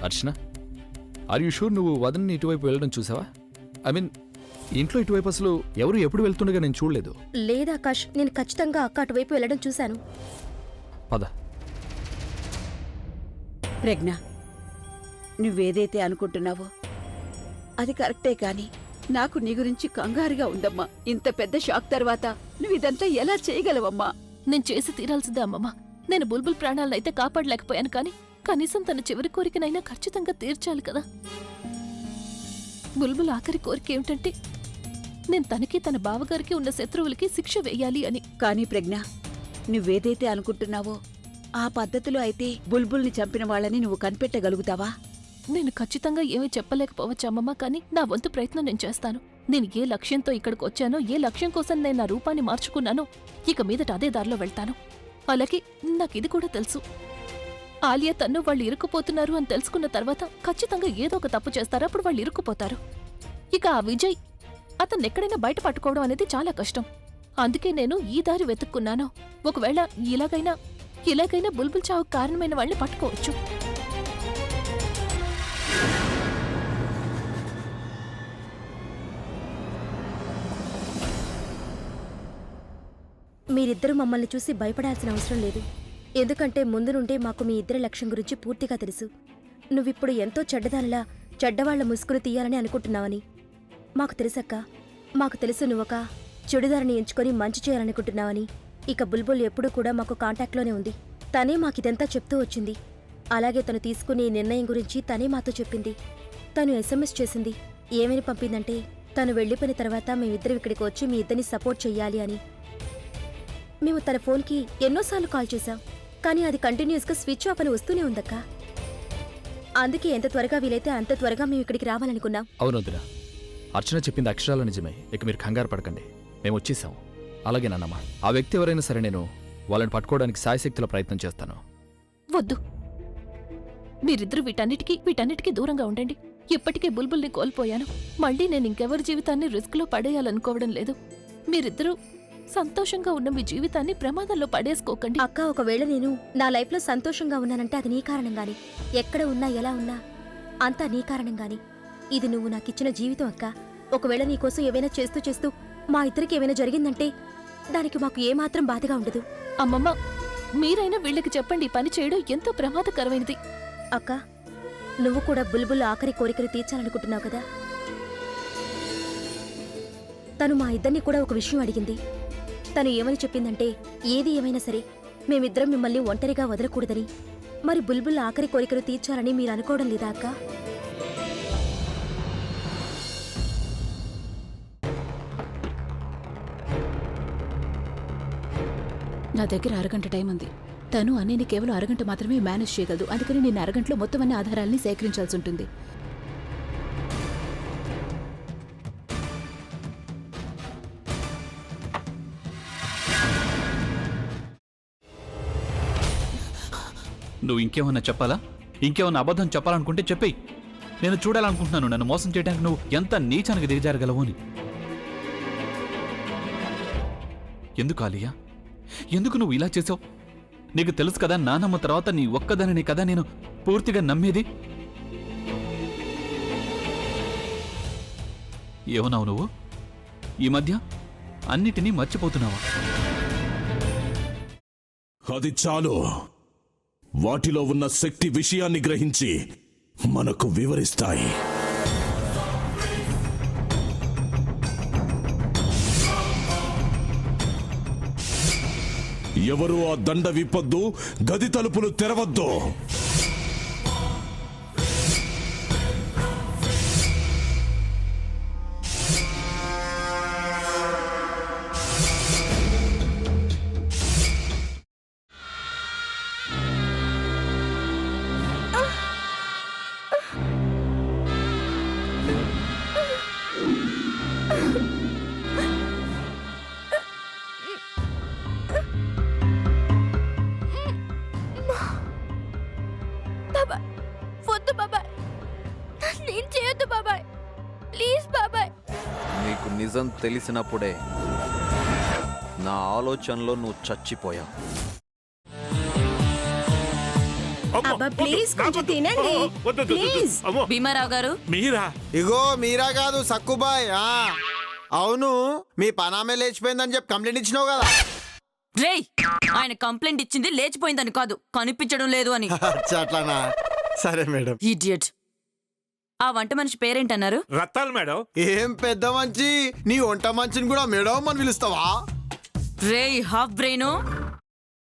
Archana, are you sure నువ్వు వదన్ని ఇటువైపు వెళ్ళడం చూసావా? ఐ మీన్ ఇంట్లో ఇటువైపు అసలు ఎవరు ఎప్పుడు వెళ్తుండగా నేను చూడలేదు. లేదా ఆకాష్, నేను ఖచ్చితంగా అక్క అటువైపు వెళ్ళడం చూశాను. పద. ప్రజ్ఞ, నువ్వేదైతే అనుకుంటున్నావో అది కరెక్టే కాని నాకు నీ గురించి కంగారుగా ఉందమ్మా. ఇంత పెద్ద షాక్ తర్వాత నువ్విదంతా ఎలా చేయగలవమ్మా? నేను చేసి తీరాల్సిందే అమ్మమ్మ. నేను బుల్బుల్ ప్రాణాలనైతే కాపాడలేకపోయాను కానీ కనీసం తన చివరి కోరికనైనా ఖచ్చితంగా తీర్చాలి కదా. బుల్బుల్ ఆఖరి కోరిక ఏమిటంటే నేను తనకి తన బావగారికి ఉన్న శత్రువులకి శిక్ష వేయాలి అని. కానీ ప్రజ్ఞ, నువ్వేదైతే అనుకుంటున్నావో ఆ పద్ధతిలో అయితే బుల్బుల్ని చంపిన వాళ్ళని నువ్వు కనిపెట్టగలుగుతావా? నేను ఖచ్చితంగా ఏమీ చెప్పలేకపోవచ్చు అమ్మమ్మ, కానీ నా వంతు ప్రయత్నం నేను చేస్తాను. నేను ఏ లక్ష్యంతో ఇక్కడికి వచ్చానో, ఏ లక్ష్యం కోసం నేను నా రూపాన్ని మార్చుకున్నానో ఇక మీదట అదే దారిలో వెళ్తాను. అలాగే నాకిది కూడా తెలుసు, ఆలియా తన్ను వాళ్ళు ఇరుక్కుపోతున్నారు అని తెలుసుకున్న తర్వాత ఖచ్చితంగా ఏదో ఒక తప్పు చేస్తారు. అప్పుడు వాళ్ళు ఇరుక్కుపోతారు. ఇక ఆ విజయ్ అతన్నెక్కడైనా బయట పట్టుకోవడం అనేది చాలా కష్టం. అందుకే నేను ఈ దారి వెతుక్కున్నాను. ఒకవేళ ఇలాగైనా బుల్బుల్ చావుకు కారణమైన వాళ్ళని పట్టుకోవచ్చు. మీరిద్దరూ మమ్మల్ని చూసి భయపడాల్సిన అవసరం లేదు. ఎందుకంటే ముందు నుండే మాకు మీ ఇద్దరి లక్ష్యం గురించి పూర్తిగా తెలుసు. నువ్విప్పుడు ఎంతో చెడ్డదానిలా చెడ్డవాళ్ల ముసుగును తీయాలని అనుకుంటున్నావని మాకు తెలుసక్క. మాకు తెలుసు నువ్వొక చెడుదారిని ఎంచుకొని మంచి చేయాలనుకుంటున్నావని. ఇక బుల్బుల్ ఎప్పుడూ కూడా మాకు కాంటాక్ట్లోనే ఉంది. తనే మాకిదంతా చెప్తూ వచ్చింది. అలాగే తను తీసుకునే నిర్ణయం గురించి తనే మాతో చెప్పింది. తను ఎస్ఎంఎస్ చేసింది. ఏమని పంపిందంటే తను వెళ్ళిపోయిన తర్వాత మేమిద్దరం ఇక్కడికి వచ్చి మీ ఇద్దరిని సపోర్ట్ చెయ్యాలి అని. మేము తన ఫోన్కి ఎన్నోసార్లు కాల్ చేశాం, కానీ అది కంటిన్యూస్గా స్విచ్ ఆఫ్ అని వస్తూనే ఉందక్క. అందుకే ఎంత త్వరగా వీలైతే అంత త్వరగా మేము ఇక్కడికి రావాలనుకున్నాం. అవును వదినా, అర్చన చెప్పింది అక్షరాల నిజమే. ఇక మీరు కంగారు పడకండి, మేము వచ్చేసాం. అలాగే నాన్నమ్మ, ఆ వ్యక్తి ఎవరైనా సరే నేను వాళ్ళని పట్టుకోవడానికి సాయశక్తిలో ప్రయత్నం చేస్తాను. వద్దు, మీరిద్దరూ వీటన్నిటికీ దూరంగా ఉండండి. ఇప్పటికే బుల్బుల్ని కోల్పోయాను. మళ్ళీ నేను ఇంకెవరి జీవితాన్ని రిస్క్లో పడేయాలనుకోవడం లేదు. మీరిద్దరూ సంతోషంగా ఉన్న మీ జీవితాన్ని ప్రమాదంలో పడేసుకోకండి. అక్క, ఒకవేళ నేను నా లైఫ్లో సంతోషంగా ఉన్నానంటే అది నీ కారణంగాని. ఎక్కడ ఉన్నా ఎలా ఉన్నా అంతా నీ కారణంగాని. ఇది నువ్వు నాకిచ్చిన జీవితం అక్క. ఒకవేళ నీకోసం ఏవైనా చేస్తూ మా ఇద్దరికి ఏమైనా జరిగిందంటే దానికి మాకు ఏమాత్రం బాధగా ఉండదు. అమ్మమ్మ, మీరైనా వీళ్ళకి చెప్పండి, పని చేయడం ఎంతో ప్రమాదకరమైనది. అక్క, నువ్వు కూడా బుల్బుల్ ఆఖరి కోరికలు తీర్చాలనుకుంటున్నావు కదా. తను మా ఇద్దరిని కూడా ఒక విషయం అడిగింది. తను ఏమని చెప్పిందంటే ఏది ఏమైనా సరే మేమిద్దరం మిమ్మల్ని ఒంటరిగా వదలకూడదని. మరి బుల్బుల్ ఆఖరి కోరికలు తీర్చాలని మీరు అనుకోవడం లేదా అక్క? నా దగ్గర అరగంట టైం ఉంది. తను అన్నయ్యని కేవలం అరగంట మాత్రమే మేనేజ్ చేయగలదు. అందుకని నేను అరగంటలో మొత్తం అన్ని ఆధారాలని సేకరించాల్సి ఉంటుంది. నువ్వు ఇంకేమన్నా చెప్పాలా? ఇంకేమన్నా అబద్ధం చెప్పాలనుకుంటే చెప్పేయి. నేను చూడాలనుకుంటున్నాను నన్ను మోసం చేయడానికి నువ్వు ఎంత నీచానికి దిగజారగలవు అని. ఎందుకు ఆలియా, ఎందుకు నువ్వు ఇలా చేసావు? నీకు తెలుసు కదా నానమ్మ తర్వాత నీ ఒక్కదానిని కదా నేను పూర్తిగా నమ్మేది. ఏమన్నావు నువ్వు? ఈ మధ్య అన్నిటినీ మర్చిపోతున్నావా? అది చాలు. వాటిలో ఉన్న శక్తి విషయాన్ని గ్రహించి మనకు వివరిస్తాయి. ఎవరు ఆ దండ విప్పొద్దు, గది తలుపులు తెరవద్దు. నీకు నిజం తెలిసినప్పుడే నా ఆలోచనలో నువ్వు చచ్చిపోయావు. అబ్బా ప్లీజ్ కొంచెం తినండి ప్లీజ్. భీమారావు గారు మీరా? ఇగో మీరా కాదు సక్కుబాయ్. అవును, మీ పనామే లేచిపోయిందని చెప్పి కంప్లైంట్ ఇచ్చినావు కదా. రేయ్, ఆయన కంప్లైంట్ ఇచ్చింది లేచిపోయిందని కాదు, కనిపించడం లేదు అని. అట్లానా? సరే మేడం. ఇడియట్. ఆ వంట మనిషి పేరేంటన్నారు? రత్తాలు మేడం. ఏం పెద్ద మంచి, నీ వంట మంచిని కూడా మేడం అని పిలుస్తావా? రేయ్ హాఫ్ బ్రెయిన్,